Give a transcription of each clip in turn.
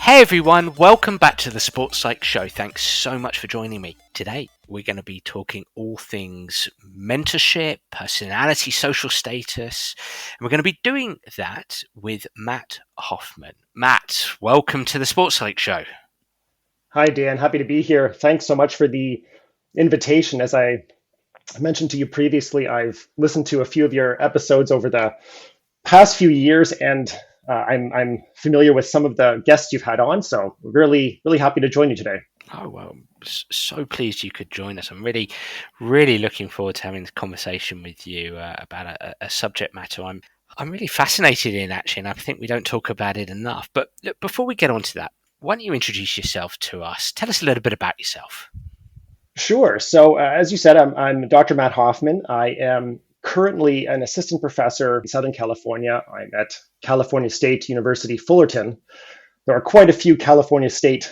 Hey everyone, welcome back to the Sports Psych Show. Thanks so much for joining me. Today, we're going to be talking all things mentorship, personality, social status, and we're going to be doing that with Matt Hoffmann. Matt, welcome to the Sports Psych Show. Hi, Dan. Happy to be here. Thanks so much for the invitation. As I mentioned to you previously, I've listened to a few of your episodes over the past few years, and I'm familiar with some of the guests you've had on. So really happy to join you today. Oh, well, so pleased you could join us. I'm really looking forward to having this conversation with you about a subject matter I'm really fascinated in, actually, and I think we don't talk about it enough. But look, before we get on to that, why don't you introduce yourself to us? Tell us a little bit about yourself. Sure. So as you said, I'm Dr. Matt Hoffmann. I am currently an assistant professor in Southern California. I'm at California State University, Fullerton. There are quite a few California State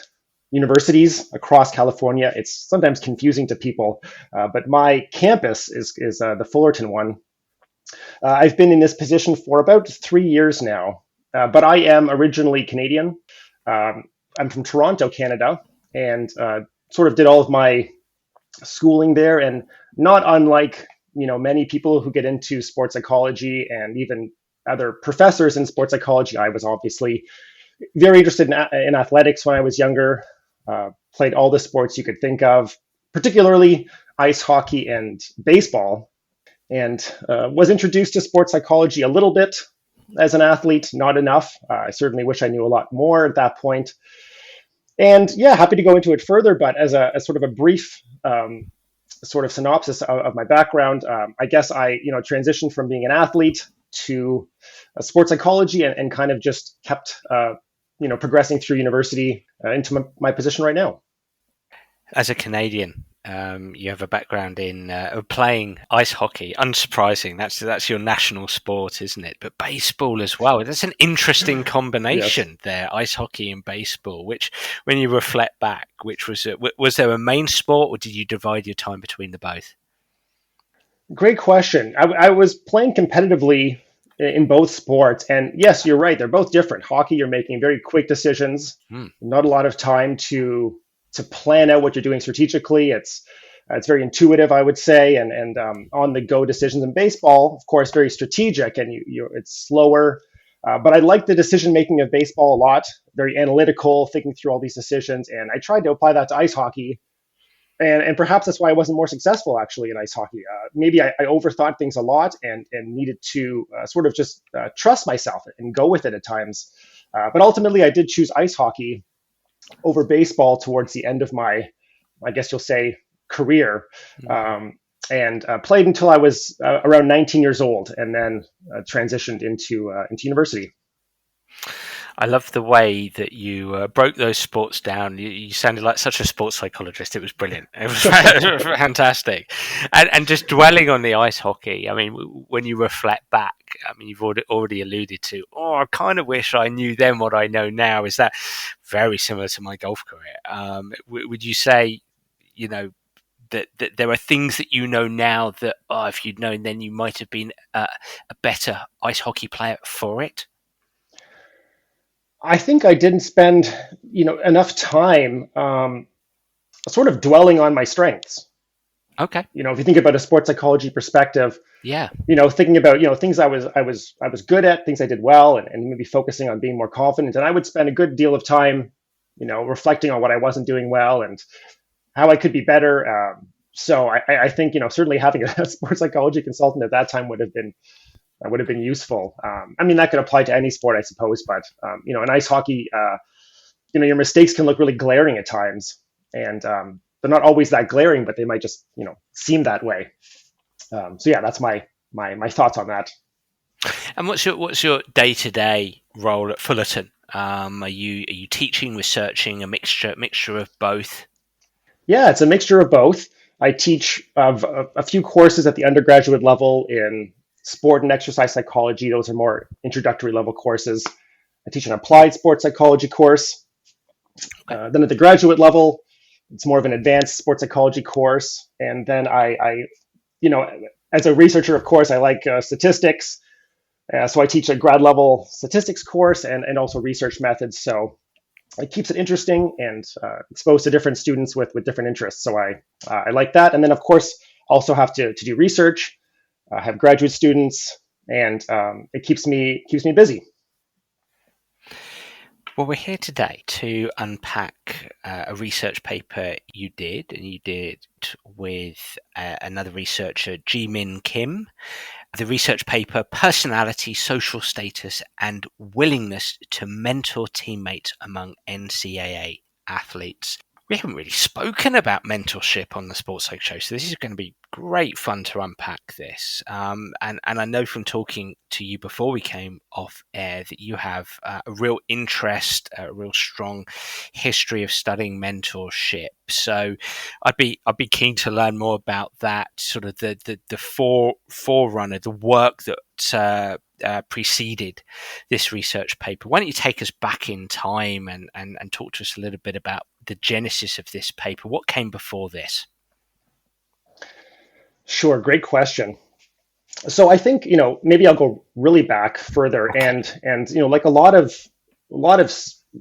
universities across California. It's sometimes confusing to people, but my campus is the Fullerton one. I've been in this position for about 3 years now, but I am originally Canadian. I'm from Toronto, Canada, and sort of did all of my schooling there. And not unlike many people who get into sports psychology and even other professors in sports psychology, I was obviously very interested in athletics when I was younger. Played all the sports you could think of, particularly ice hockey and baseball, and was introduced to sports psychology a little bit as an athlete, not enough. I certainly wish I knew a lot more at that point. And yeah, happy to go into it further, but as sort of a brief sort of synopsis of my background, I guess I transitioned from being an athlete to sports psychology and kind of just kept progressing through university into my position right now. As a Canadian, you have a background in playing ice hockey. Unsurprising, that's your national sport, isn't it? But baseball as well. That's an interesting combination Yes. there, ice hockey and baseball. Which, when you reflect back, which was there a main sport, or did you divide your time between the both? Great question. I was playing competitively in both sports, and yes, you're right. They're both different. Hockey, you're making very quick decisions, not a lot of time to plan out what you're doing strategically. It's very intuitive, I would say, and on the go decisions. In baseball, of course, very strategic, and it's slower. But I like the decision making of baseball a lot. Very analytical, thinking through all these decisions, and I tried to apply that to ice hockey. And perhaps that's why I wasn't more successful actually in ice hockey. Maybe I overthought things a lot and needed to sort of just trust myself and go with it at times. But ultimately, I did choose ice hockey over baseball towards the end of my, I guess you'll say, career, and played until I was around 19 years old, and then transitioned into university. I love the way that you broke those sports down. You sounded like such a sports psychologist. It was brilliant. It was fantastic. And just dwelling on the ice hockey, I mean, when you reflect back, I mean, you've already alluded to, I kind of wish I knew then what I know now. Is that very similar to my golf career? Would you say, that there are things that you know now that, if you'd known then, you might have been a better ice hockey player for it? I think I didn't spend enough time sort of dwelling on my strengths. Okay. If you think about a sports psychology perspective, Yeah. thinking about things I was good at, things I did well, and maybe focusing on being more confident. And I would spend a good deal of time reflecting on what I wasn't doing well and how I could be better. So I think certainly having a sports psychology consultant at that time would have been useful. I mean, that could apply to any sport, I suppose, but in ice hockey, your mistakes can look really glaring at times, and they're not always that glaring, but they might just seem that way. So yeah, that's my thoughts on that. And what's your day-to-day role at Fullerton? Are you teaching, researching, a mixture of both? Yeah, it's a mixture of both. I teach a few courses at the undergraduate level in sport and exercise psychology. Those are more introductory level courses. I teach an applied sports psychology course. Then at the graduate level, it's more of an advanced sports psychology course. And then as a researcher, of course, I like statistics. So I teach a grad level statistics course and also research methods. So it keeps it interesting and exposed to different students with different interests. So I like that. And then of course also have to do research, have graduate students, and it keeps me busy. Well, we're here today to unpack a research paper you did, and you did with another researcher, Jeemin Kim. The research paper, Personality, Social Status, and Willingness to Mentor Teammates Among NCAA Athletes. We haven't really spoken about mentorship on the Sports Psych Show, so this is going to be great fun to unpack this. And I know from talking to you before we came off air that you have a real interest, a real strong history of studying mentorship. So I'd be keen to learn more about that, sort of the forerunner, the work that preceded this research paper. Why don't you take us back in time and talk to us a little bit about the genesis of this paper? What came before this? Sure, great question. So I think maybe I'll go really back further, Okay. and like a lot of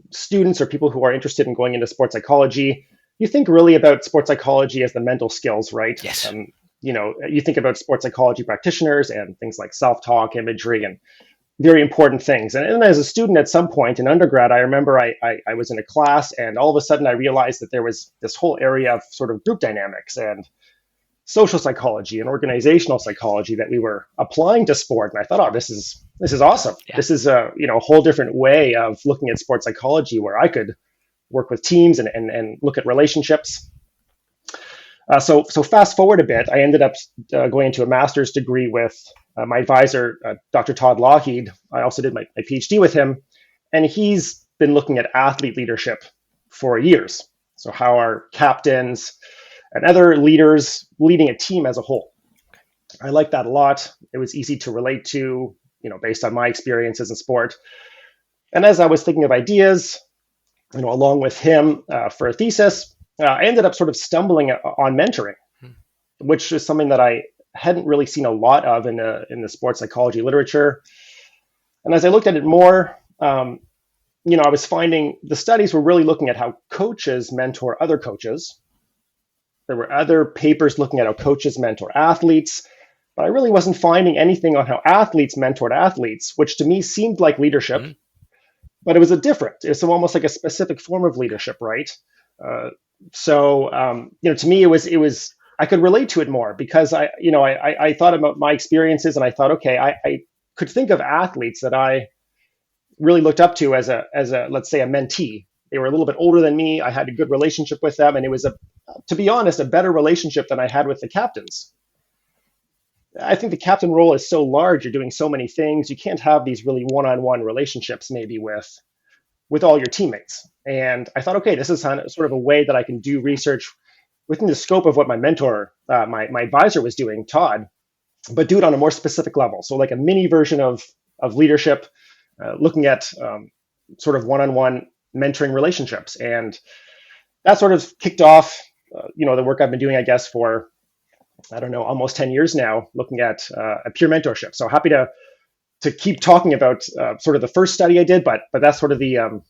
students or people who are interested in going into sports psychology, you think really about sports psychology as the mental skills, right? Yes. You think about sports psychology practitioners and things like self-talk, imagery, and very important things. And as a student at some point in undergrad, I remember I was in a class, and all of a sudden I realized that there was this whole area of sort of group dynamics and social psychology and organizational psychology that we were applying to sport. And I thought, oh, this is awesome. Yeah. This is a whole different way of looking at sports psychology where I could work with teams and look at relationships. So fast forward a bit, I ended up going into a master's degree with my advisor, Dr. Todd Lougheed. I also did my PhD with him, and he's been looking at athlete leadership for years. So how are captains and other leaders leading a team as a whole? I like that a lot. It was easy to relate to, based on my experiences in sport. And as I was thinking of ideas, along with him for a thesis, I ended up sort of stumbling on mentoring, which is something that I hadn't really seen a lot of in the sports psychology literature. And as I looked at it more, I was finding the studies were really looking at how coaches mentor other coaches. There were other papers looking at how coaches mentor athletes, but I really wasn't finding anything on how athletes mentored athletes, which to me seemed like leadership, but it was it's almost like a specific form of leadership, right? To me, it was I could relate to it more because I thought about my experiences, and I thought, okay, I could think of athletes that I really looked up to as a let's say a mentee. They were a little bit older than me. I had a good relationship with them, and it was to be honest, a better relationship than I had with the captains. I think the captain role is so large. You're doing so many things. You can't have these really one-on-one relationships maybe with all your teammates. And I thought, okay, this is sort of a way that I can do research within the scope of what my mentor, my advisor was doing, Todd, but do it on a more specific level. So like a mini version of leadership, looking at sort of one-on-one mentoring relationships. And that sort of kicked off, the work I've been doing, I guess, for, I don't know, almost 10 years now, looking at a peer mentorship. So happy to keep talking about sort of the first study I did, but that's sort of the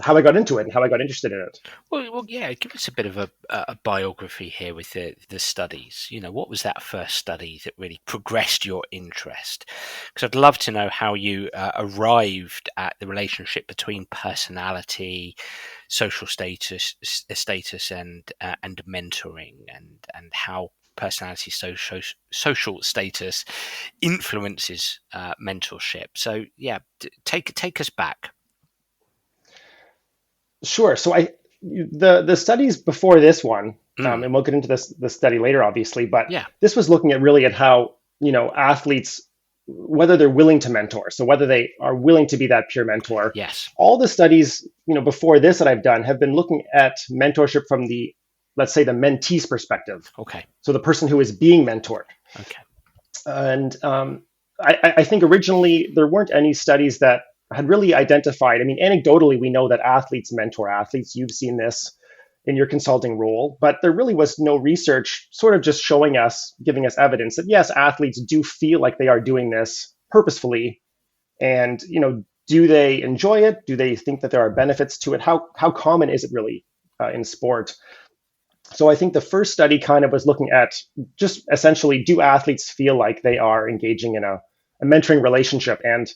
how I got into it and how I got interested in it. Well, yeah. Give us a bit of a biography here with the studies. What was that first study that really progressed your interest? Because I'd love to know how you arrived at the relationship between personality, social status, and mentoring, and how personality, social status influences mentorship. So yeah, take us back. Sure. So the studies before this one, and we'll get into the study later, obviously, but Yeah. this was looking at how athletes, whether they're willing to mentor, so whether they are willing to be that peer mentor. Yes. All the studies before this that I've done have been looking at mentorship from the, let's say, the mentee's perspective. Okay. So the person who is being mentored. Okay. And I think originally there weren't any studies that had really identified. I mean, anecdotally, we know that athletes mentor athletes. You've seen this in your consulting role, but there really was no research sort of just giving us evidence that yes, athletes do feel like they are doing this purposefully and, Do they enjoy it? Do they think that there are benefits to it? How common is it really in sport? So I think the first study kind of was looking at just essentially, do athletes feel like they are engaging in a mentoring relationship? And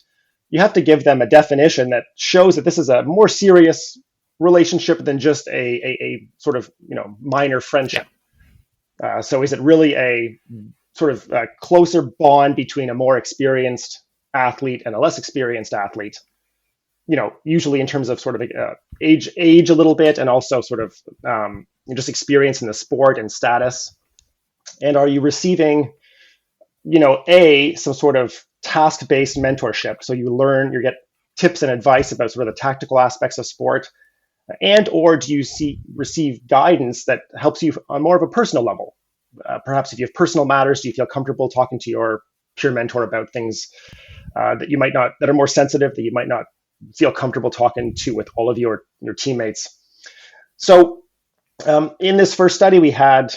you have to give them a definition that shows that this is a more serious relationship than just a sort of minor Yeah. friendship. So is it really a sort of a closer bond between a more experienced athlete and a less experienced athlete? Usually in terms of sort of age a little bit, and also sort of just experience in the sport and status. And are you receiving, some sort of task-based mentorship? So you get tips and advice about sort of the tactical aspects of sport, and or do you receive guidance that helps you on more of a personal level? Perhaps if you have personal matters, do you feel comfortable talking to your peer mentor about things that are more sensitive, that you might not feel comfortable talking to with all of your teammates? So in this first study, we had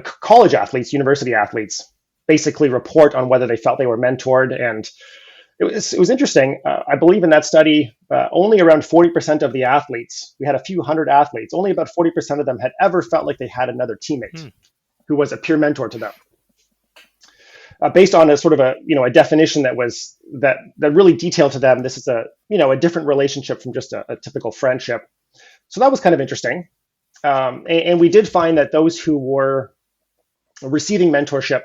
college athletes, university athletes, basically report on whether they felt they were mentored. And it was interesting. I believe in that study, only around 40% of the athletes, we had a few hundred athletes, only about 40% of them had ever felt like they had another teammate who was a peer mentor to them. Based on a sort of a definition that really detailed to them, this is a different relationship from just a typical friendship. So that was kind of interesting. And we did find that those who were receiving mentorship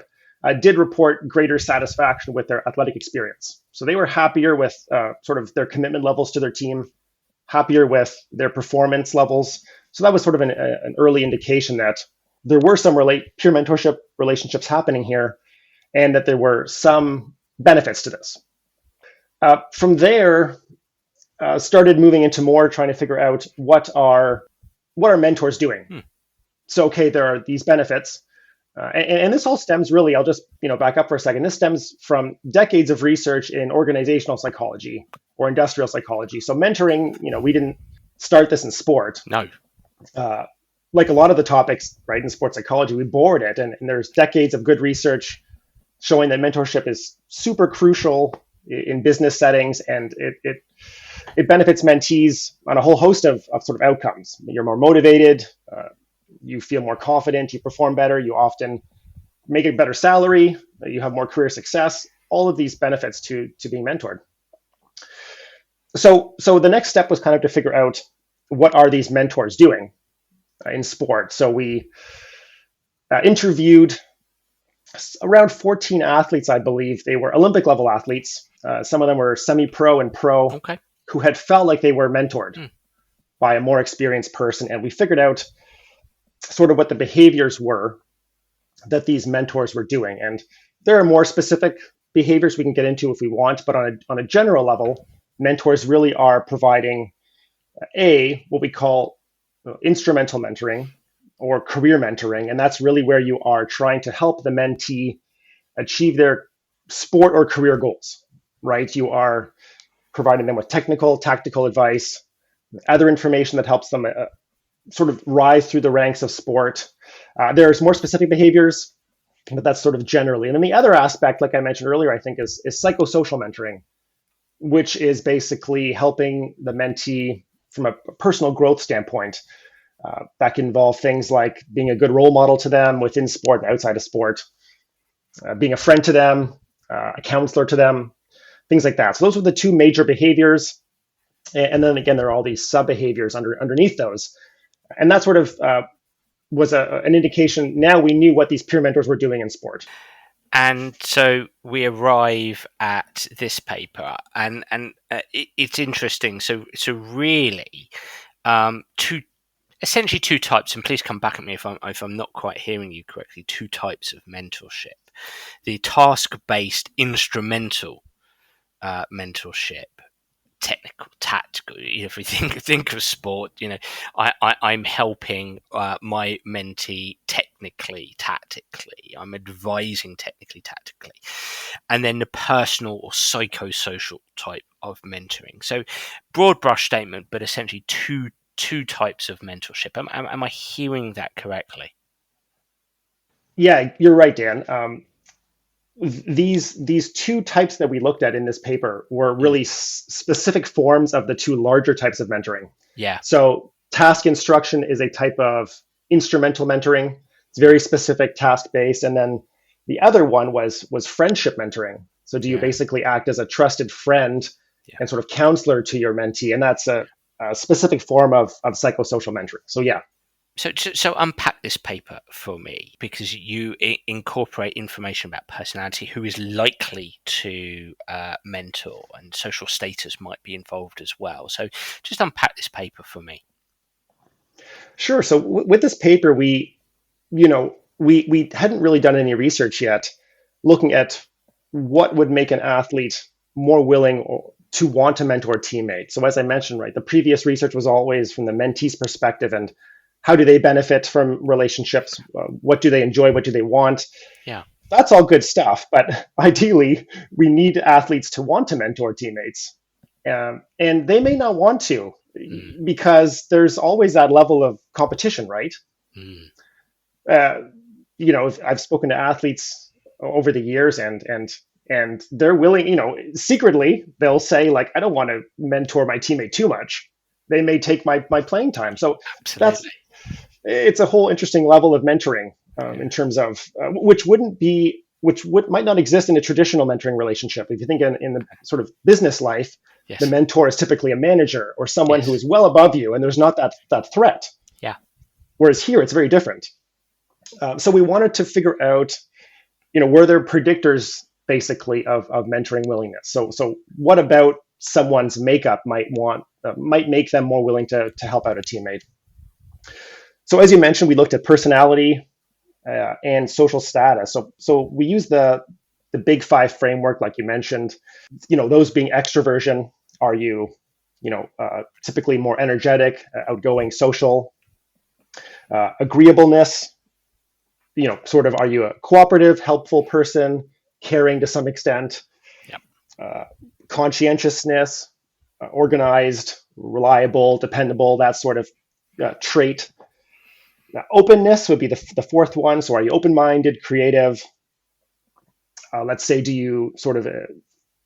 did report greater satisfaction with their athletic experience. So they were happier with sort of their commitment levels to their team, happier with their performance levels. So that was sort of an early indication that there were some peer mentorship relationships happening here, and that there were some benefits to this. From there, started moving into more trying to figure out what are mentors doing. So, okay, there are these benefits. And this all stems really, I'll just back up for a second. This stems from decades of research in organizational psychology or industrial psychology. So mentoring, we didn't start this in sport. No. Like a lot of the topics, right, in sports psychology, we borrowed it. And there's decades of good research showing that mentorship is super crucial in business settings, and it benefits mentees on a whole host of sort of outcomes. You're more motivated, you feel more confident, you perform better, you often make a better salary, you have more career success, all of these benefits to being mentored. So the next step was kind of to figure out, what are these mentors doing in sport? So we interviewed around 14 athletes, I believe. They were Olympic level athletes. Some of them were semi-pro and pro, okay, who had felt like they were mentored by a more experienced person. And we figured out sort of what the behaviors were that these mentors were doing. And there are more specific behaviors we can get into if we want, but on a general level, mentors really are providing what we call instrumental mentoring or career mentoring. And that's really where you are trying to help the mentee achieve their sport or career goals, right? You are providing them with technical, tactical advice, other information that helps them sort of rise through the ranks of sport. There's more specific behaviors, but that's sort of generally. And then the other aspect, like I mentioned earlier, I think is psychosocial mentoring, which is basically helping the mentee from a personal growth standpoint. That can involve things like being a good role model to them within sport and outside of sport, being a friend to them, a counselor to them, things like that. So those are the two major behaviors. And then again, there are all these sub-behaviors underneath those. And that sort of was an indication. Now we knew what these peer mentors were doing in sport. And so we arrive at this paper, and it's interesting. So really, essentially two types. And please come back at me if I'm not quite hearing you correctly. Two types of mentorship: the task-based, instrumental mentorship, technical, tactical. If we think of sport, I'm helping my mentee technically, tactically. I'm advising technically, tactically, and then the personal or psychosocial type of mentoring. So, broad brush statement, but essentially two types of mentorship. Am I hearing that correctly? Yeah, you're right, Dan. these two types that we looked at in this paper were Mm. really specific forms of the two larger types of mentoring. Yeah. So task instruction is a type of instrumental mentoring. It's very specific, task based, and then the other one was friendship mentoring. So do you Yeah. basically act as a trusted friend Yeah. and sort of counselor to your mentee, and that's a specific form of psychosocial mentoring. So yeah. So unpack this paper for me, because you incorporate information about personality, who is likely to mentor, and social status might be involved as well. So just unpack this paper for me. Sure. So with this paper, we hadn't really done any research yet looking at what would make an athlete more willing to want to mentor a teammate. So as I mentioned, right, the previous research was always from the mentee's perspective and how do they benefit from relationships? What do they enjoy? What do they want? Yeah. That's all good stuff. But ideally, we need athletes to want to mentor teammates. And they may not want to because there's always that level of competition, right? Mm. Uh, I've spoken to athletes over the years, and they're willing. Secretly they'll say like, I don't want to mentor my teammate too much. They may take my playing time. So Absolutely. it's a whole interesting level of mentoring in terms of which might not exist in a traditional mentoring relationship. If you think in the sort of business life, Yes. the mentor is typically a manager or someone Yes. who is well above you, and there's not that threat. Yeah. Whereas here, it's very different. So we wanted to figure out, were there predictors basically of mentoring willingness? So what about someone's makeup might make them more willing to help out a teammate? So as you mentioned, we looked at personality and social status. So we use the big five framework, like you mentioned. Those being extroversion. Are you, typically more energetic, outgoing, social? Agreeableness. Sort of, are you a cooperative, helpful person, caring to some extent? Yep. Conscientiousness, organized, reliable, dependable, that sort of trait. Openness would be the fourth one. So are you open-minded, creative? Let's say, do you sort of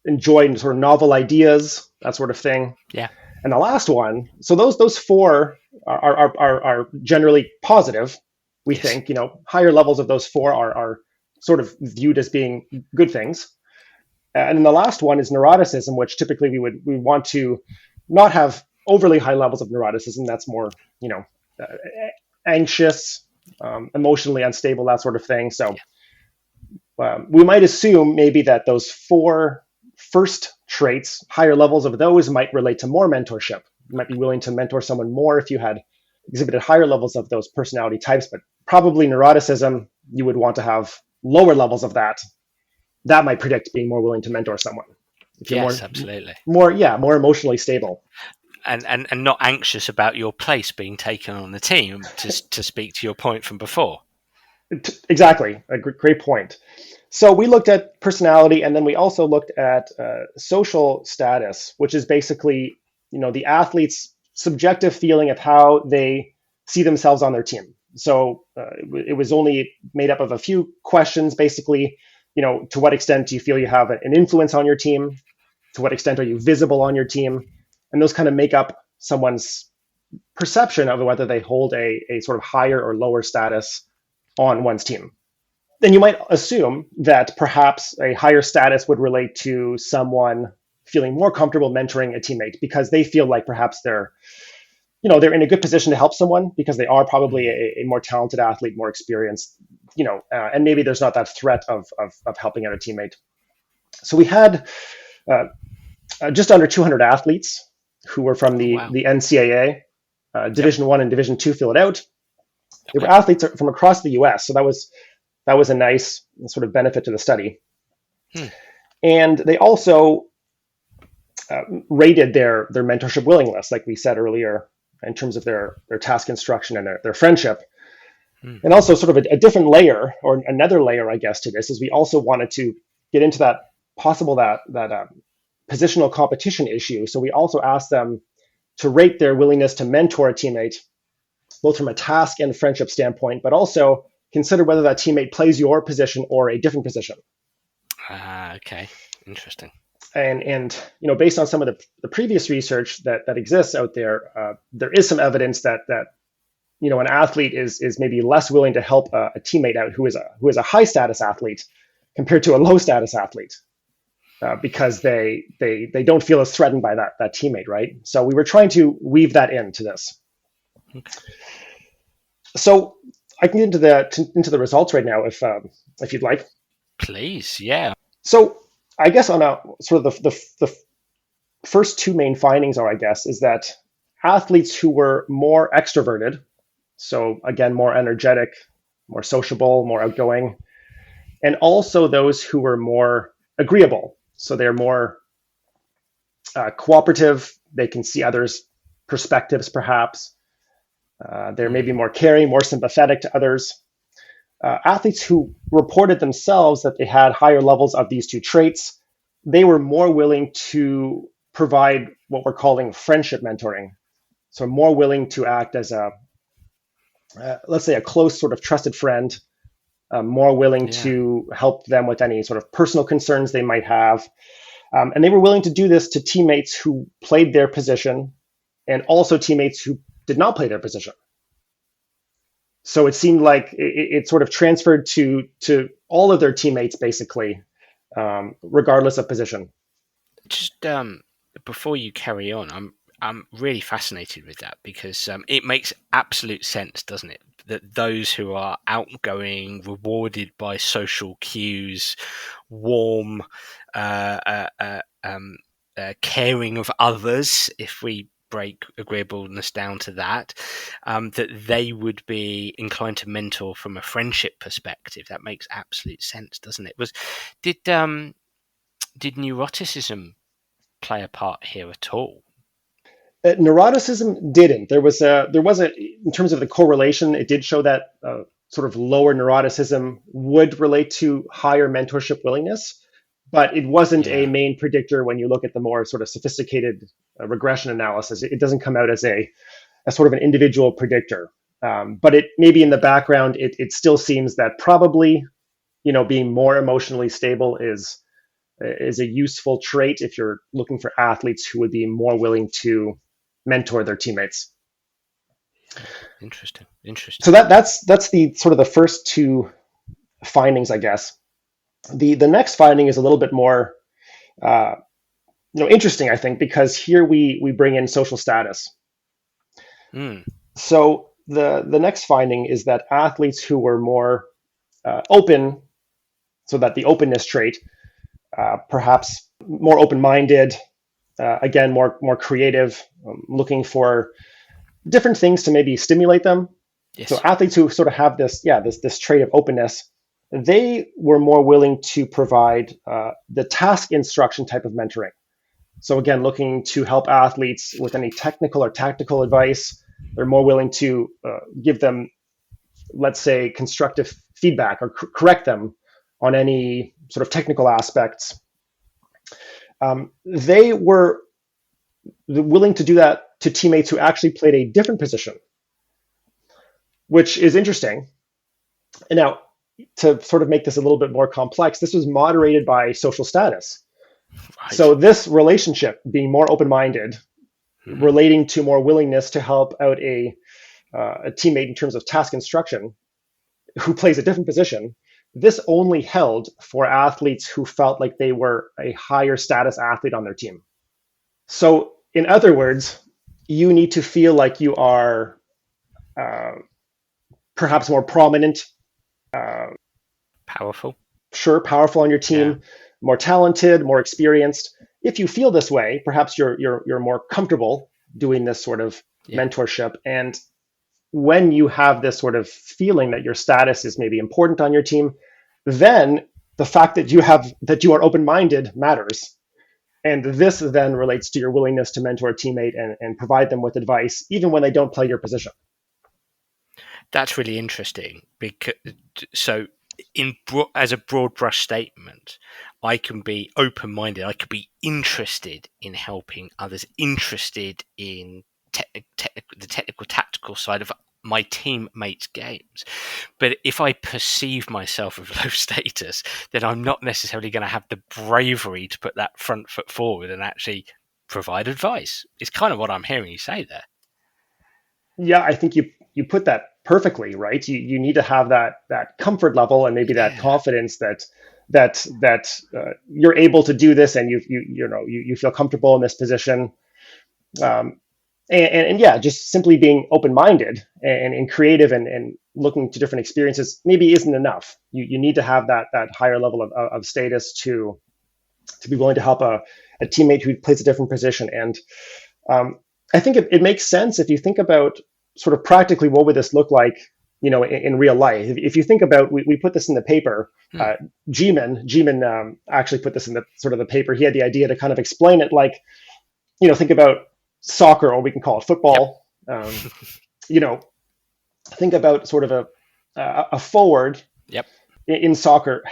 enjoy sort of novel ideas, that sort of thing? Yeah. And the last one, so those four are generally positive. We Yes. think, higher levels of those four are sort of viewed as being good things. And then the last one is neuroticism, which typically we want to not have overly high levels of neuroticism. That's more, anxious, emotionally unstable, that sort of thing. So we might assume maybe that those four first traits, higher levels of those, might relate to more mentorship. You might be willing to mentor someone more if you had exhibited higher levels of those personality types, but probably neuroticism, you would want to have lower levels of that. That might predict being more willing to mentor someone. If you're Yes, absolutely. more emotionally stable. And not anxious about your place being taken on the team, to speak to your point from before. Exactly. A great point. So we looked at personality, and then we also looked at social status, which is basically, the athlete's subjective feeling of how they see themselves on their team. So it was only made up of a few questions, basically, to what extent do you feel you have an influence on your team? To what extent are you visible on your team? And those kind of make up someone's perception of whether they hold a sort of higher or lower status on one's team. Then you might assume that perhaps a higher status would relate to someone feeling more comfortable mentoring a teammate because they feel like perhaps they're in a good position to help someone because they are probably a more talented athlete, more experienced, and maybe there's not that threat of helping out a teammate. So we had just under 200 athletes who were from the NCAA, Division I and Division II fill it out. They were athletes from across the US, so that was a nice sort of benefit to the study. And they also rated their mentorship willingness, like we said earlier, in terms of their task instruction and their friendship. And also sort of a different layer, or another layer, I guess, to this is we also wanted to get into that positional competition issue. So we also asked them to rate their willingness to mentor a teammate, both from a task and friendship standpoint, but also consider whether that teammate plays your position or a different position. Okay, interesting. And based on some of the previous research that exists out there, there is some evidence that an athlete is maybe less willing to help a teammate out who is a high status athlete compared to a low status athlete, because they don't feel as threatened by that teammate, right? So we were trying to weave that into this. Okay. So I can get into the results right now if you'd like. Please, yeah. So I guess on a sort of the first two main findings are, I guess, is that athletes who were more extroverted, so again, more energetic, more sociable, more outgoing, and also those who were more agreeable. So they're more cooperative. They can see others' perspectives, perhaps. They're maybe more caring, more sympathetic to others. Athletes who reported themselves that they had higher levels of these two traits, they were more willing to provide what we're calling friendship mentoring. So more willing to act as let's say, a close sort of trusted friend, more willing Yeah. to help them with any sort of personal concerns they might have. And they were willing to do this to teammates who played their position and also teammates who did not play their position. So it seemed like it sort of transferred to all of their teammates, basically, regardless of position. Just before you carry on, I'm really fascinated with that, because it makes absolute sense, doesn't it? That those who are outgoing, rewarded by social cues, warm, caring of others, if we break agreeableness down to that, that they would be inclined to mentor from a friendship perspective. That makes absolute sense, doesn't it? Did neuroticism play a part here at all? Neuroticism didn't. There was a in terms of the correlation, it did show that sort of lower neuroticism would relate to higher mentorship willingness, but it wasn't a Yeah. main predictor when you look at the more sort of sophisticated regression analysis. It doesn't come out as a sort of an individual predictor. But it maybe in the background, it still seems that probably being more emotionally stable is a useful trait if you're looking for athletes who would be more willing to mentor their teammates. Interesting. So that's the sort of the first two findings, I guess. The next finding is a little bit more uh, interesting, I think, because here we bring in social status. Mm. So the next finding is that athletes who were more open, so that the openness trait, perhaps more open-minded, again more creative, looking for different things to maybe stimulate them. So Yes. athletes who sort of have this trait of openness, they were more willing to provide the task instruction type of mentoring. So again, looking to help athletes with any technical or tactical advice. They're more willing to give them, let's say, constructive feedback or correct them on any sort of technical aspects. They were willing to do that to teammates who actually played a different position, which is interesting. And now, to sort of make this a little bit more complex, this was moderated by social status. Right. So this relationship, being more open-minded, Mm-hmm. relating to more willingness to help out a teammate in terms of task instruction who plays a different position, this only held for athletes who felt like they were a higher status athlete on their team. So in other words, you need to feel like you are uh, perhaps more prominent, uh, Powerful. sure, powerful on your Yeah. team, more talented, more experienced. If you feel this way, perhaps you're more comfortable doing this sort of Yeah. mentorship. And when you have this sort of feeling that your status is maybe important on your team, then the fact that you are open-minded matters. And this then relates to your willingness to mentor a teammate and provide them with advice, even when they don't play your position. That's really interesting, because so as a broad brush statement, I can be open-minded. I could be interested in helping others, interested in the technical, tactical side of my teammates' games. But if I perceive myself as low status, then I'm not necessarily going to have the bravery to put that front foot forward and actually provide advice. It's kind of what I'm hearing you say there. Yeah, I think you put that perfectly, right? You need to have that comfort level and maybe that Yeah. confidence that you're able to do this, and you feel comfortable in this position. Um, and yeah, just simply being open-minded and creative and looking to different experiences maybe isn't enough. You need to have that higher level of status to be willing to help a teammate who plays a different position. And I think it makes sense if you think about sort of practically what would this look like, in real life. If you think about, we put this in the paper. Hmm. Jeemin actually put this in the sort of the paper. He had the idea to kind of explain it like, think about soccer, or we can call it Yep. football. You know, think about sort of a forward Yep. in soccer.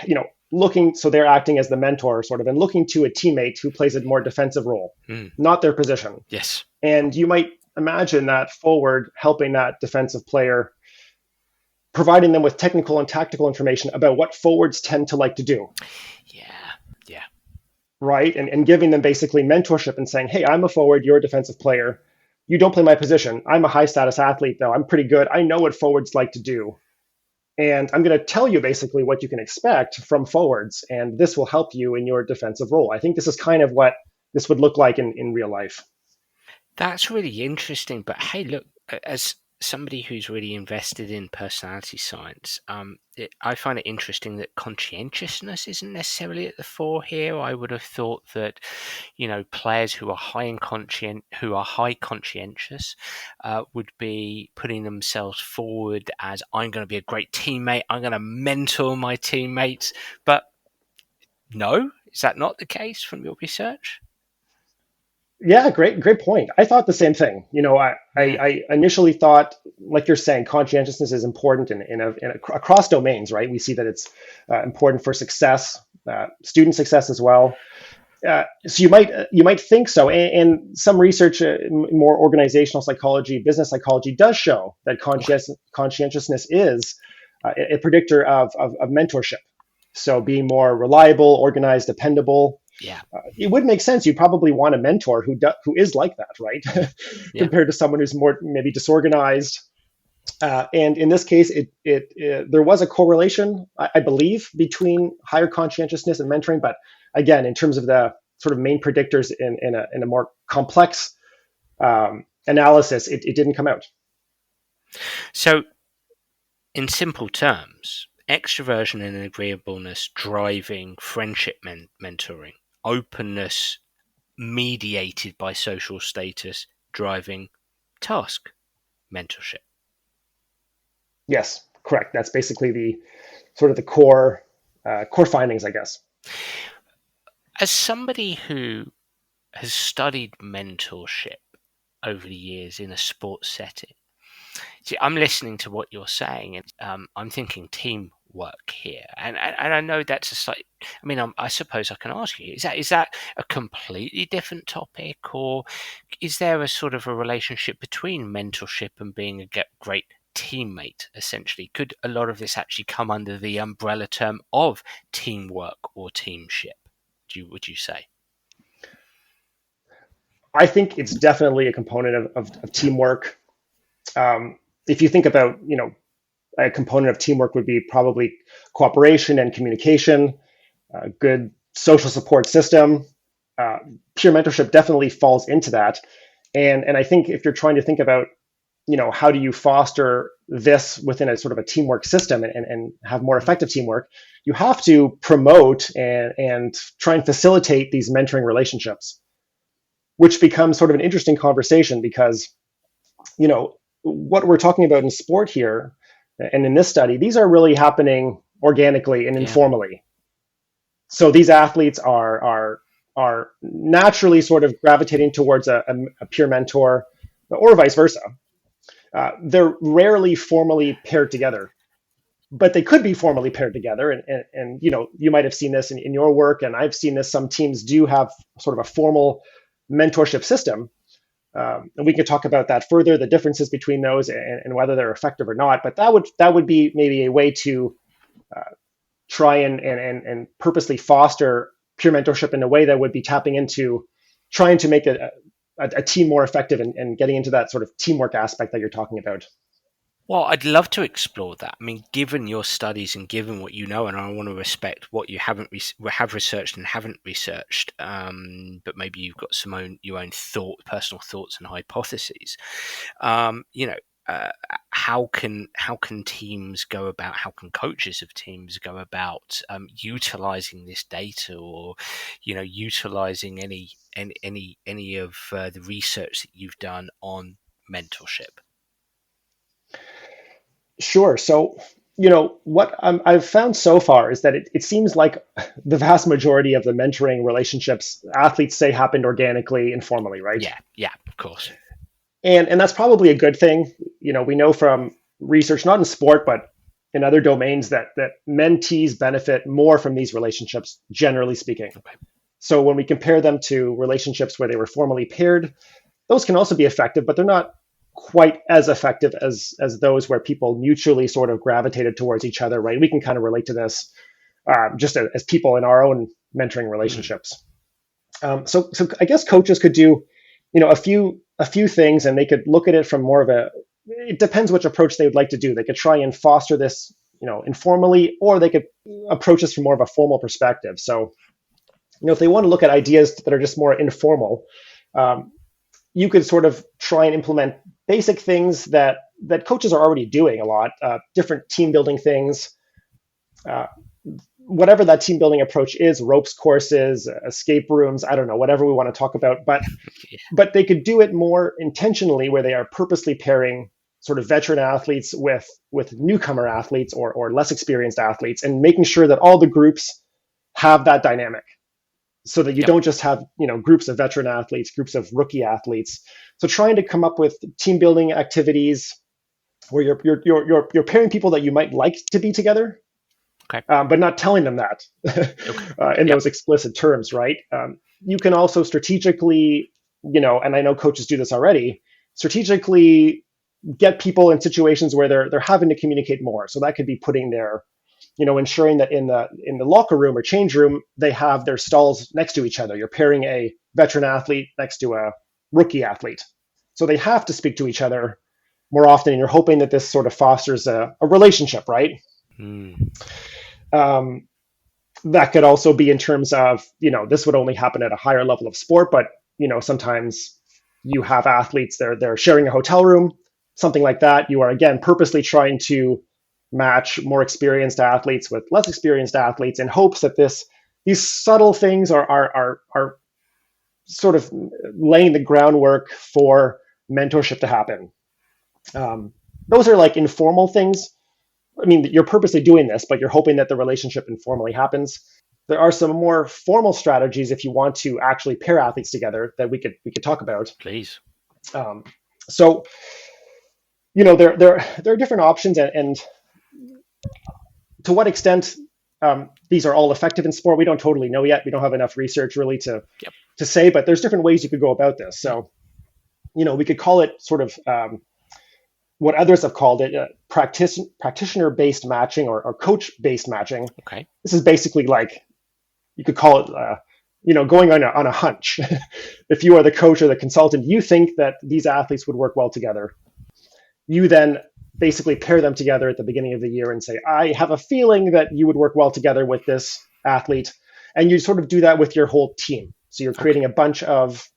Looking, so they're acting as the mentor, sort of, and looking to a teammate who plays a more defensive role, Hmm. not their position. Yes. And you might imagine that forward helping that defensive player, providing them with technical and tactical information about what forwards tend to like to do, Yeah. Yeah. right? And giving them basically mentorship and saying, hey, I'm a forward, you're a defensive player. You don't play my position. I'm a high status athlete, though. I'm pretty good. I know what forwards like to do. And I'm going to tell you basically what you can expect from forwards. And this will help you in your defensive role. I think this is kind of what this would look like in real life. That's really interesting. But hey, look, as somebody who's really invested in personality science, I find it interesting that conscientiousness isn't necessarily at the fore here. I would have thought that, players who are high conscientious, would be putting themselves forward as, I'm going to be a great teammate. I'm going to mentor my teammates. But no, is that not the case from your research? Yeah, great point. I thought the same thing. Hmm. I initially thought, like you're saying, conscientiousness is important across domains, right? We see that it's important for success, student success as well. So you might think so, and some research, more organizational psychology, business psychology, does show that Okay. conscientiousness is a predictor of mentorship. So being more reliable, organized, dependable, Yeah. it would make sense. You probably want a mentor who is like that, right? Yeah. Compared to someone who's more maybe disorganized. And in this case, there was a correlation, I believe, between higher conscientiousness and mentoring. But again, in terms of the sort of main predictors in a more complex analysis, it didn't come out. So, in simple terms, extroversion and agreeableness driving friendship mentoring, openness mediated by social status driving task mentorship. Yes, correct. That's basically the sort of the core findings, I guess. As somebody who has studied mentorship over the years in a sports setting, see, I'm listening to what you're saying, and I'm thinking teamwork here, and I know that's a slight. I mean, I suppose I can ask you: is that a completely different topic, or is there a sort of a relationship between mentorship and being a great teammate? Essentially, could a lot of this actually come under the umbrella term of teamwork or teamship? Would you say? I think it's definitely a component of teamwork. If you think about, a component of teamwork would be probably cooperation and communication, a good social support system. Uh, Peer mentorship definitely falls into that. And I think if you're trying to think about, how do you foster this within a sort of a teamwork system and have more Mm. effective teamwork, you have to promote and try and facilitate these mentoring relationships, which becomes sort of an interesting conversation because, what we're talking about in sport here and in this study, these are really happening organically and Yeah. informally. So these athletes are naturally sort of gravitating towards a peer mentor, or vice versa. They're rarely formally paired together, but they could be formally paired together. And you might have seen this in your work, and I've seen this. Some teams do have sort of a formal mentorship system. And we can talk about that further, the differences between those and whether they're effective or not. But that would be maybe a way to try and purposely foster peer mentorship in a way that would be tapping into trying to make a team more effective and getting into that sort of teamwork aspect that you're talking about. Well, I'd love to explore that. I mean, given your studies and given what you know, and I want to respect what you have researched and haven't researched, but maybe you've got your own personal thoughts and hypotheses. You know, how can teams go about? How can coaches of teams go about utilizing this data, or utilizing any of the research that you've done on mentorship? Sure. So, what I've found so far is that it seems like the vast majority of the mentoring relationships athletes say happened organically, informally, right? Yeah, of course. And that's probably a good thing. We know from research, not in sport, but in other domains, that mentees benefit more from these relationships, generally speaking. Okay. So when we compare them to relationships where they were formally paired, those can also be effective, but they're not quite as effective as those where people mutually sort of gravitated towards each other, right? We can kind of relate to this just as people in our own mentoring relationships. So I guess coaches could do, a few things, and they could look at it from more of it depends which approach they would like to do. They could try and foster this, informally, or they could approach this from more of a formal perspective. So, if they want to look at ideas that are just more informal, you could sort of try and implement basic things that coaches are already doing a lot, different team building things, whatever that team building approach is, ropes courses, escape rooms, I don't know, whatever we want to talk about. But they could do it more intentionally, where they are purposely pairing sort of veteran athletes with newcomer athletes or less experienced athletes, and making sure that all the groups have that dynamic, so that you don't just have groups of veteran athletes, groups of rookie athletes. So trying to come up with team building activities where you're pairing people that you might like to be together, okay, but not telling them that in those explicit terms, right? You can also strategically, and I know coaches do this already, strategically get people in situations where they're having to communicate more. So that could be putting their ensuring that in the locker room or change room, they have their stalls next to each other. You're pairing a veteran athlete next to a rookie athlete. So they have to speak to each other more often, and you're hoping that this sort of fosters a relationship, right? That could also be in terms of, this would only happen at a higher level of sport, but, sometimes you have athletes, they're sharing a hotel room, something like that. You are, again, purposely trying to match more experienced athletes with less experienced athletes in hopes that these subtle things are sort of laying the groundwork for mentorship to happen. Those are like informal things. I mean, you're purposely doing this, but you're hoping that the relationship informally happens. There are some more formal strategies if you want to actually pair athletes together that we could talk about. Please. So, there are different options, and to what extent these are all effective in sport, we don't totally know yet. We don't have enough research really to say, but there's different ways you could go about this. So, we could call it sort of what others have called it practitioner-based matching or coach-based matching. Okay. This is basically like, you could call it, going on a hunch. If you are the coach or the consultant, you think that these athletes would work well together. You then basically pair them together at the beginning of the year and say, I have a feeling that you would work well together with this athlete. And you sort of do that with your whole team. So you're creating a bunch of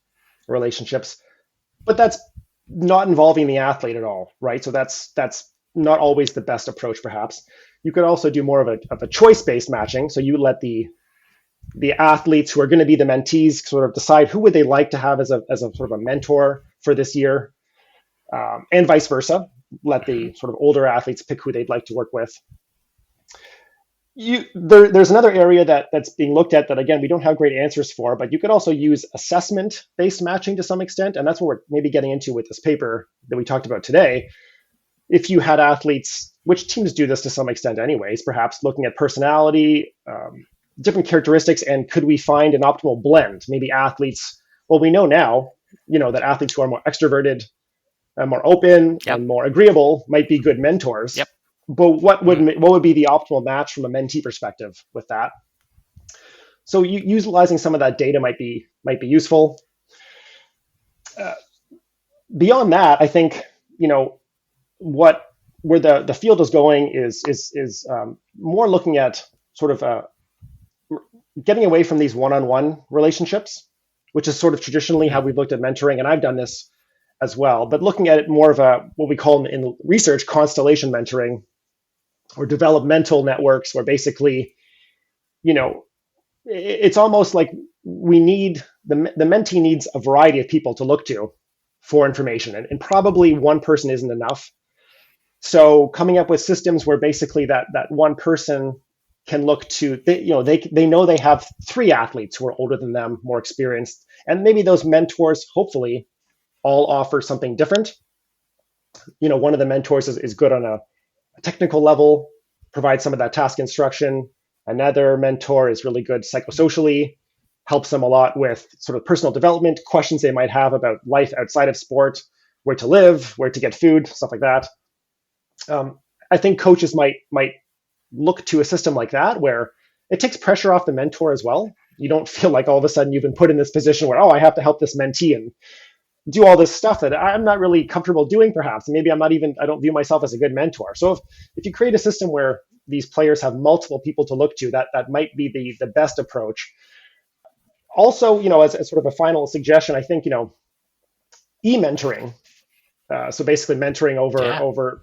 relationships, but that's not involving the athlete at all, right? So that's not always the best approach, perhaps. You could also do more of a choice-based matching. So you let the athletes who are going to be the mentees sort of decide who would they like to have as a sort of a mentor for this year, and vice versa. Let the sort of older athletes pick who they'd like to work with. There's another area that's being looked at that, again, we don't have great answers for, but you could also use assessment-based matching to some extent, and that's what we're maybe getting into with this paper that we talked about today. If you had athletes, which teams do this to some extent anyways, perhaps looking at personality, different characteristics, and could we find an optimal blend? Maybe athletes, well, we know now that athletes who are more extroverted, more open, Yep. and more agreeable might be good mentors. Yep. But what would Mm-hmm. what would be the optimal match from a mentee perspective with that? So utilizing some of that data might be useful. Uh, Beyond that, I think what where the field is going is more looking at sort of getting away from these one-on-one relationships, which is sort of traditionally how Mm. we've looked at mentoring, and I've done this as well. But looking at it more of a what we call in research constellation mentoring, or developmental networks, where basically, it's almost like we need the mentee needs a variety of people to look to for information, and probably one person isn't enough. So coming up with systems where basically that one person can look to, they know they have three athletes who are older than them, more experienced, and maybe those mentors hopefully all offer something different. One of the mentors is good on a technical level, provides some of that task instruction. Another mentor is really good psychosocially, helps them a lot with sort of personal development, questions they might have about life outside of sport, where to live, where to get food, stuff like that. I think coaches might look to a system like that, where it takes pressure off the mentor as well. You don't feel like all of a sudden you've been put in this position where, oh, I have to help this mentee and do all this stuff that I'm not really comfortable doing, perhaps. And maybe I don't view myself as a good mentor. So if you create a system where these players have multiple people to look to, that might be the best approach. Also, as sort of a final suggestion, I think, e-mentoring, so basically mentoring Yeah. over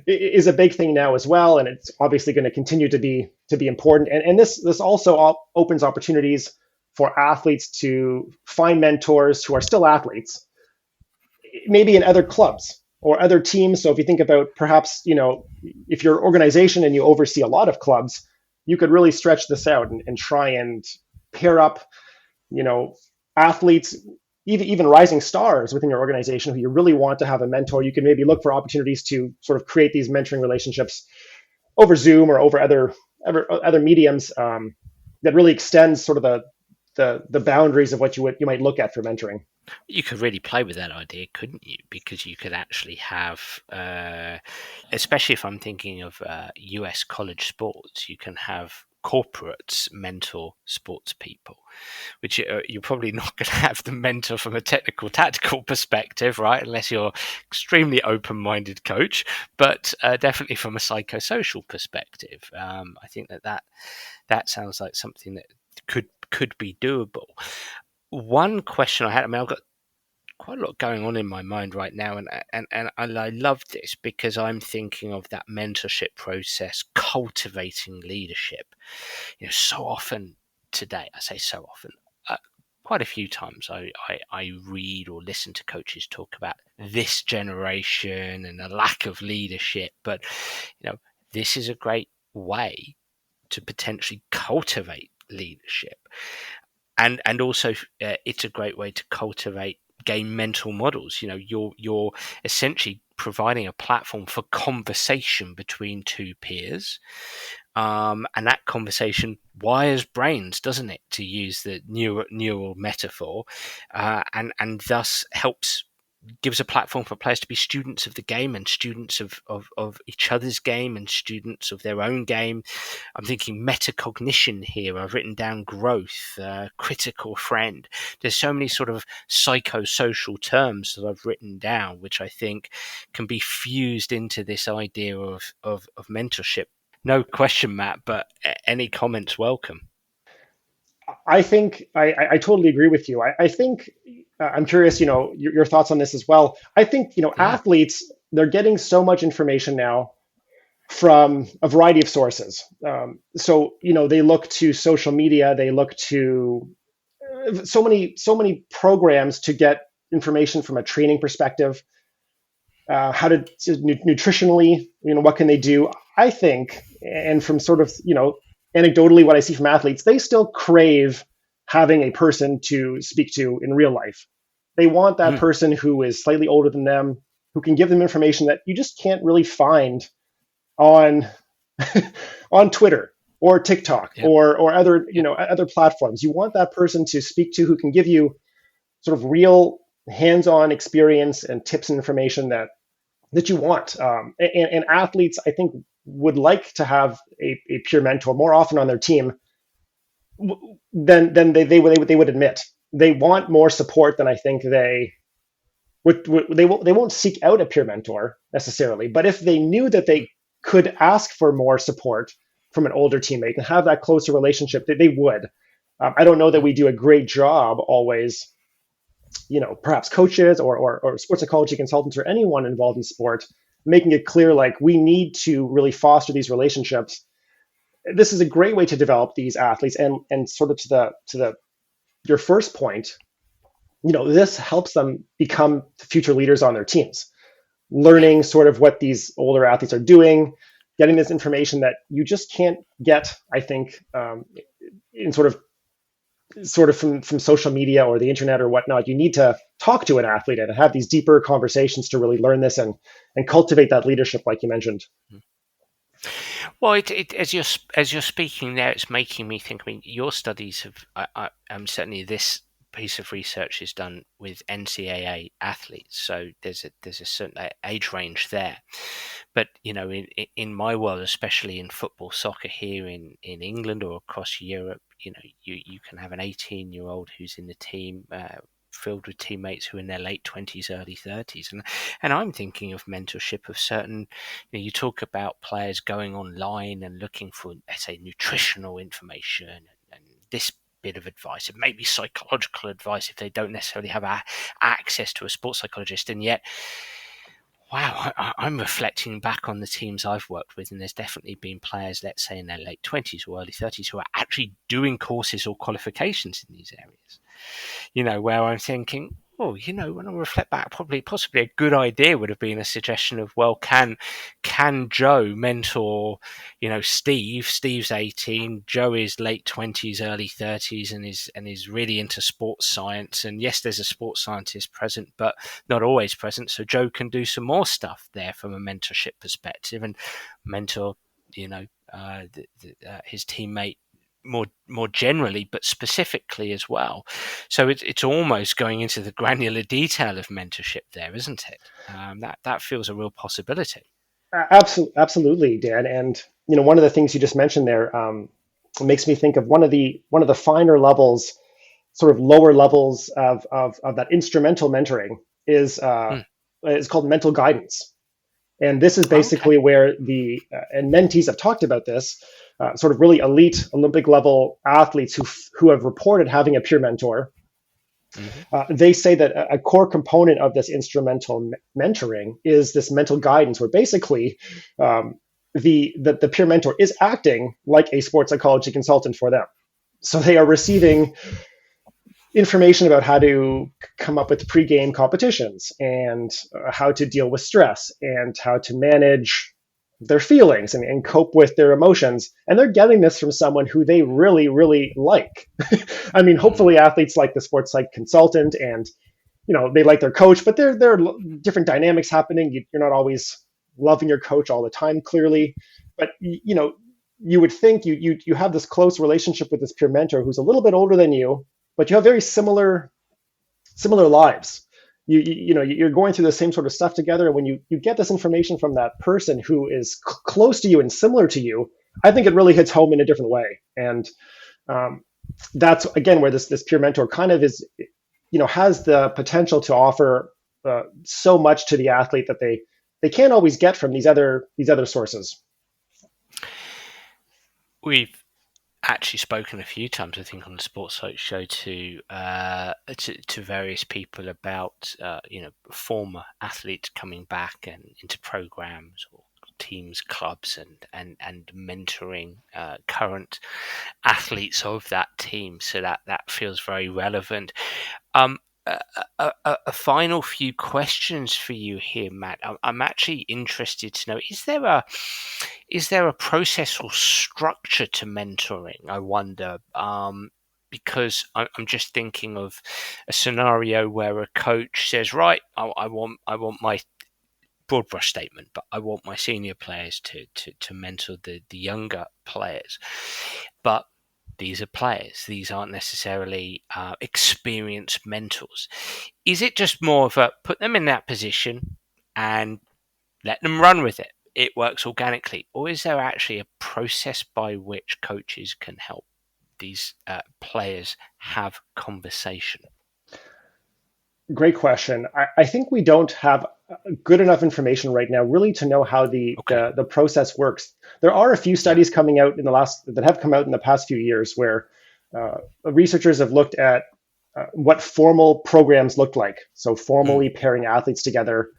is a big thing now as well, and it's obviously going to continue to be important. And this also opens opportunities for athletes to find mentors who are still athletes, maybe in other clubs or other teams. So if you think about perhaps, if you're an organization and you oversee a lot of clubs, you could really stretch this out and try and pair up, athletes, even rising stars within your organization who you really want to have a mentor. You can maybe look for opportunities to sort of create these mentoring relationships over Zoom or over other mediums, that really extends sort of the boundaries of what you might look at for mentoring. You could really play with that idea, couldn't you? Because you could actually have, especially if I'm thinking of US college sports, you can have corporates mentor sports people, which you're probably not going to have the mentor from a technical, tactical perspective, right? Unless you're extremely open-minded coach, but definitely from a psychosocial perspective. I think that sounds like something that could be doable. One question I had, I mean, I've got quite a lot going on in my mind right now, and I love this because I'm thinking of that mentorship process, cultivating leadership. So often today, I say so often, quite a few times I read or listen to coaches talk about this generation and a lack of leadership, but this is a great way to potentially cultivate leadership. And also, it's a great way to cultivate gain mental models. You're essentially providing a platform for conversation between two peers, and that conversation wires brains, doesn't it? To use the neural metaphor, and thus gives a platform for players to be students of the game and students of each other's game and students of their own game. I'm thinking metacognition here. I've written down growth, critical friend. There's so many sort of psychosocial terms that I've written down, which I think can be fused into this idea of mentorship. No question, Matt, but any comments welcome. I think I totally agree with you. I think I'm curious, your thoughts on this as well. I think, Yeah. athletes, they're getting so much information now from a variety of sources. So, they look to social media, they look to so many programs to get information from a training perspective, how to nutritionally, what can they do? I think, and from sort of, anecdotally, what I see from athletes, they still crave having a person to speak to in real life. They want that Mm. person who is slightly older than them, who can give them information that you just can't really find on on Twitter or TikTok Yep. or other Yep. other platforms. You want that person to speak to who can give you sort of real hands-on experience and tips and information that you want. And athletes, I think, would like to have a peer mentor more often on their team than they would admit. They want more support than I think they won't seek out a peer mentor necessarily. But if they knew that they could ask for more support from an older teammate and have that closer relationship, they would. I don't know that we do a great job always, perhaps coaches or sports psychology consultants or anyone involved in sport, making it clear like we need to really foster these relationships. This is a great way to develop these athletes, and sort of to the your first point, this helps them become future leaders on their teams, Yeah. learning sort of what these older athletes are doing, getting this information that you just can't get, I think, in sort of from social media or the internet or whatnot. You need to talk to an athlete and have these deeper conversations to really learn this and cultivate that leadership, like you mentioned. Well, as you're speaking there, it's making me think. I mean, your studies have. Certainly this piece of research is done with NCAA athletes, so there's a certain age range there. But in my world, especially in football, soccer here in England or across Europe, you can have an 18-year-old who's in the team. Filled with teammates who are in their late 20s, early 30s, and I'm thinking of mentorship of certain. You talk about players going online and looking for, let's say, nutritional information and this bit of advice, and maybe psychological advice if they don't necessarily have access to a sports psychologist, and yet. Wow, I'm reflecting back on the teams I've worked with, and there's definitely been players, let's say in their late 20s or early 30s, who are actually doing courses or qualifications in these areas. Where I'm thinking, oh, when I reflect back, possibly a good idea would have been a suggestion of, well, can Joe mentor, Steve? Steve's 18, Joe is late 20s, early 30s, and is really into sports science. And yes, there's a sports scientist present, but not always present. So Joe can do some more stuff there from a mentorship perspective and mentor, his teammate more generally, but specifically as well. So it's almost going into the granular detail of mentorship there, isn't it? That feels a real possibility. Absolutely, Dan. And one of the things you just mentioned there makes me think of one of the finer levels, sort of lower levels of that instrumental mentoring Hmm. is called mental guidance. And this is Okay. basically where and mentees have talked about this, sort of really elite Olympic level athletes who have reported having a peer mentor. Hmm. They say that a core component of this instrumental mentoring is this mental guidance, where basically the peer mentor is acting like a sports psychology consultant for them. So they are receiving information about how to come up with pre-game competitions and how to deal with stress and how to manage their feelings and cope with their emotions. And they're getting this from someone who they really, really like. I mean, Mm. hopefully athletes like the sports psych consultant and, they like their coach, but there are different dynamics happening. You're not always loving your coach all the time, clearly. But, you would think you have this close relationship with this peer mentor who's a little bit older than you, but you have very similar lives. You're going through the same sort of stuff together, and when you get this information from that person who is close to you and similar to you, I think it really hits home in a different way. And um, that's again where this peer mentor kind of is, has the potential to offer so much to the athlete that they can't always get from these other sources. We've actually spoken a few times, I think, on the Sports Soap show to various people about former athletes coming back and into programs or teams, clubs, and mentoring current athletes of that team. So that feels very relevant. Um, a final few questions for you here, Matt. I'm actually interested to know: is there a process or structure to mentoring? I wonder, because I'm just thinking of a scenario where a coach says, "Right, I want my broad brush statement, but I want my senior players to mentor the younger players," but These are players. These aren't necessarily experienced mentors. Is it just more of a put them in that position and let them run with it? It works organically. Or is there actually a process by which coaches can help these players have conversation? Great question. I think we don't have good enough information right now really to know how the process works. There are a few studies coming out that have come out in the past few years where researchers have looked at what formal programs look like. So formally pairing athletes together.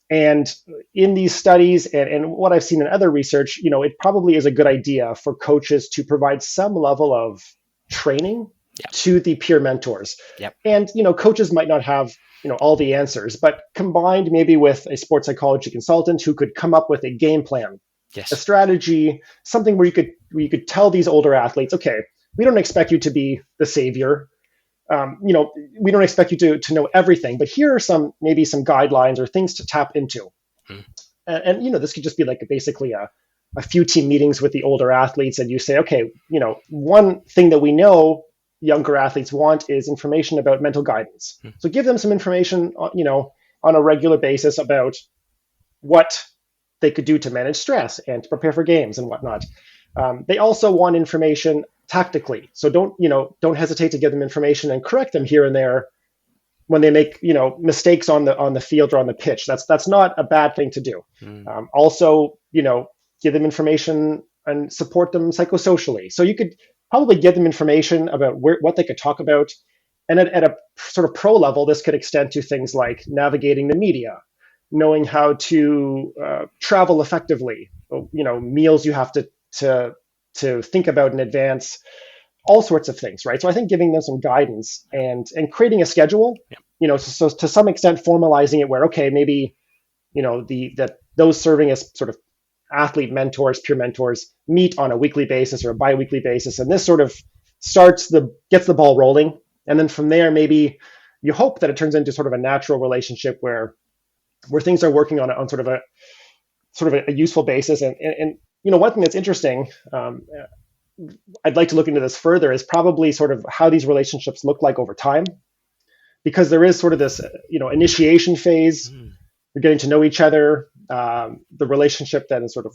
And in these studies and what I've seen in other research, it probably is a good idea for coaches to provide some level of training to the peer mentors. And, coaches might not have, all the answers, but combined maybe with a sports psychology consultant who could come up with a game plan, a strategy, something where you could tell these older athletes, okay, we don't expect you to be the savior. We don't expect you to know everything, but here are maybe some guidelines or things to tap into. And this could just be like basically a few team meetings with the older athletes, and you say, okay, one thing that we know younger athletes want is information about mental guidance. So give them some information, on a regular basis about what they could do to manage stress and to prepare for games and whatnot. They also want information tactically. So don't hesitate to give them information and correct them here and there when they make, mistakes on the field or on the pitch. That's not a bad thing to do. Also, give them information and support them psychosocially. So you could probably give them information about what they could talk about. And at a sort of pro level, this could extend to things like navigating the media, knowing how to travel effectively, meals you have to think about in advance, all sorts of things, right? So I think giving them some guidance and creating a schedule, so to some extent formalizing it where, okay, maybe, those serving as sort of athlete mentors, peer mentors, meet on a weekly basis or a bi-weekly basis. And this sort of gets the ball rolling. And then from there, maybe you hope that it turns into sort of a natural relationship where things are working on sort of a useful basis. And one thing that's interesting, I'd like to look into this further, is probably sort of how these relationships look like over time, because there is sort of this, initiation phase. You're getting to know each other. The relationship then sort of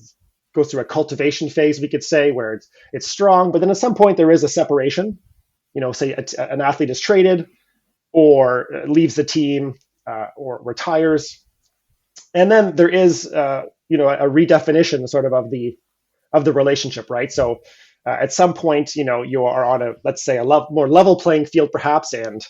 goes through a cultivation phase, we could say, where it's strong, but then at some point there is a separation. Say an athlete is traded or leaves the team or retires, and then there is a redefinition sort of the relationship, right? So at some point, you are on let's say a more level playing field perhaps, and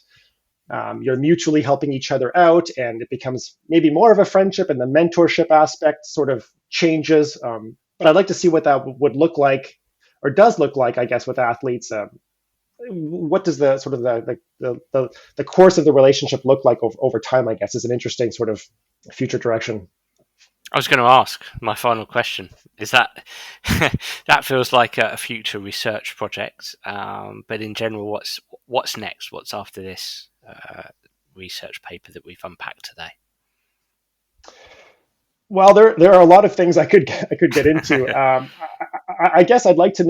you're mutually helping each other out, and it becomes maybe more of a friendship, and the mentorship aspect sort of changes. But I'd like to see what that would look like, or does look like, I guess, with athletes. What does the sort of the course of the relationship look like over time, I guess, is an interesting sort of future direction. I was going to ask, my final question is that that feels like a future research project, but in general, what's next? What's after this research paper that we've unpacked today? Well, there are a lot of things I could get into. I guess I'd like to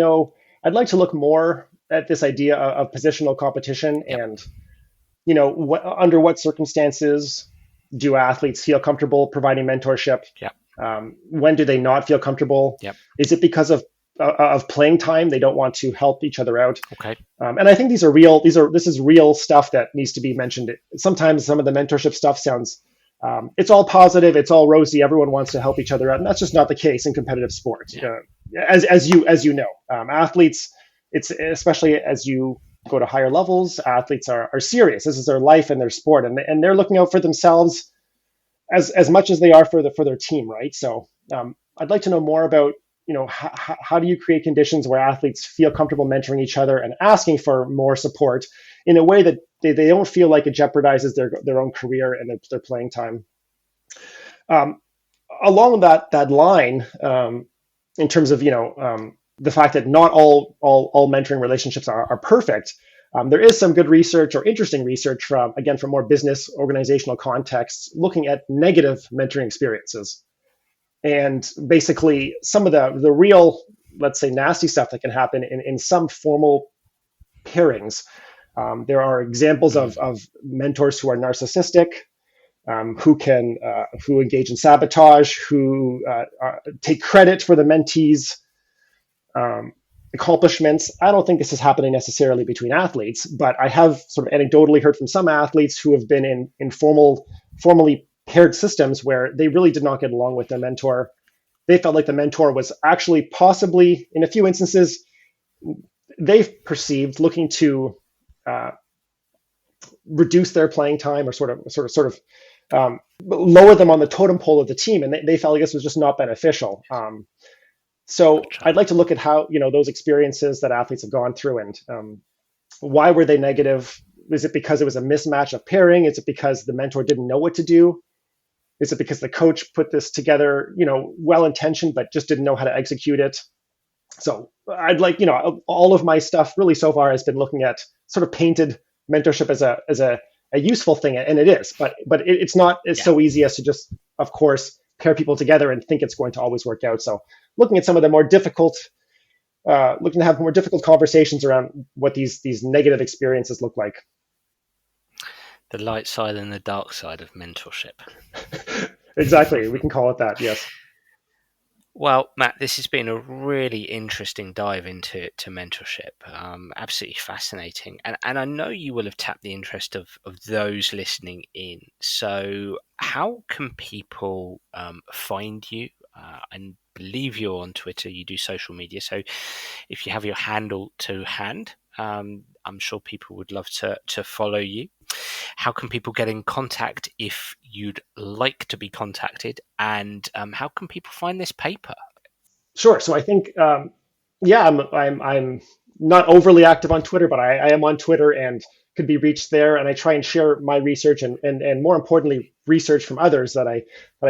look more at this idea of positional competition, and under what circumstances do athletes feel comfortable providing mentorship? When do they not feel comfortable? Is it because of playing time? They don't want to help each other out. And I think this is real stuff that needs to be mentioned. Sometimes some of the mentorship stuff sounds, it's all positive, it's all rosy, everyone wants to help each other out, and that's just not the case in competitive sports. As you know, athletes, it's especially as you go to higher levels, athletes are serious. This is their life and their sport, and they're looking out for themselves as much as they are for their team, right? So I'd like to know more about, how do you create conditions where athletes feel comfortable mentoring each other and asking for more support in a way that they don't feel like it jeopardizes their own career and their playing time. Along that line, in terms of the fact that not all mentoring relationships are perfect, there is some good research or interesting research from more business organizational contexts looking at negative mentoring experiences. And basically some of the real let's say, nasty stuff that can happen in some formal pairings. There are examples of mentors who are narcissistic, who engage in sabotage, who take credit for the mentees' accomplishments. I don't think this is happening necessarily between athletes, but I have sort of anecdotally heard from some athletes who have been in formally paired systems where they really did not get along with their mentor. They felt like the mentor was actually possibly, in a few instances, they've perceived looking to reduce their playing time or sort of lower them on the totem pole of the team, and they felt like this was just not beneficial. So I'd like to look at how those experiences that athletes have gone through, and why were they negative? Is it because it was a mismatch of pairing? Is it because the mentor didn't know what to do? Is it because the coach put this together, well-intentioned, but just didn't know how to execute it? So I'd like, all of my stuff really so far has been looking at sort of painted mentorship as a useful thing, and it is, but it's not so easy as to just, of course, pair people together and think it's going to always work out. So looking at some of the more difficult, looking to have more difficult conversations around what these negative experiences look like. The light side and the dark side of mentorship. Exactly. We can call it that. Yes. Well, Matt, this has been a really interesting dive into mentorship. Absolutely fascinating. And I know you will have tapped the interest of those listening in. So how can people find you? I believe you're on Twitter, you do social media. So if you have your handle to hand, I'm sure people would love to follow you. How can people get in contact if you'd like to be contacted? And how can people find this paper? Sure. So I think, I'm not overly active on Twitter, but I am on Twitter and could be reached there. And I try and share my research and more importantly, research from others that I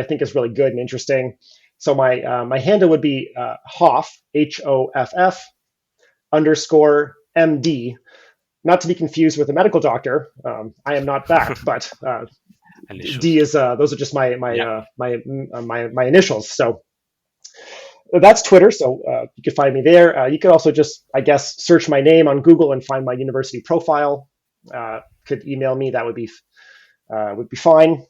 think is really good and interesting. So my handle would be Hoff, HOFF _MD. Not to be confused with a medical doctor. I am not that, but D is those are just my initials. So that's Twitter. So you can find me there. You could also just, I guess, search my name on Google and find my university profile. Could email me. That would be fine.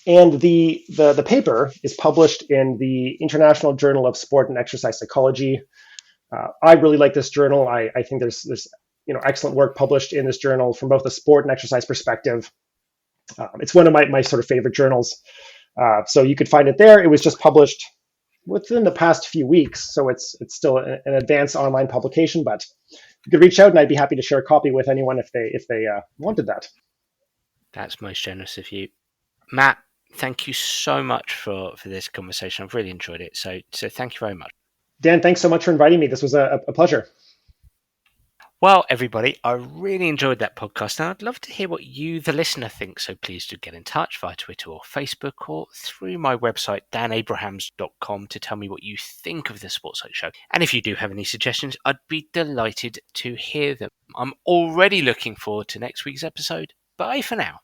And the paper is published in the International Journal of Sport and Exercise Psychology. I really like this journal. I think there's excellent work published in this journal from both the sport and exercise perspective. It's one of my sort of favorite journals. So you could find it there. It was just published within the past few weeks, so it's still an advanced online publication. But you could reach out, and I'd be happy to share a copy with anyone if they wanted that. That's most generous of you, Matt. Thank you so much for this conversation. I've really enjoyed it. So thank you very much. Dan, thanks so much for inviting me. This was a pleasure. Well, everybody, I really enjoyed that podcast, and I'd love to hear what you, the listener, think. So please do get in touch via Twitter or Facebook or through my website, danabrahams.com, to tell me what you think of the Sports Psych Show. And if you do have any suggestions, I'd be delighted to hear them. I'm already looking forward to next week's episode. Bye for now.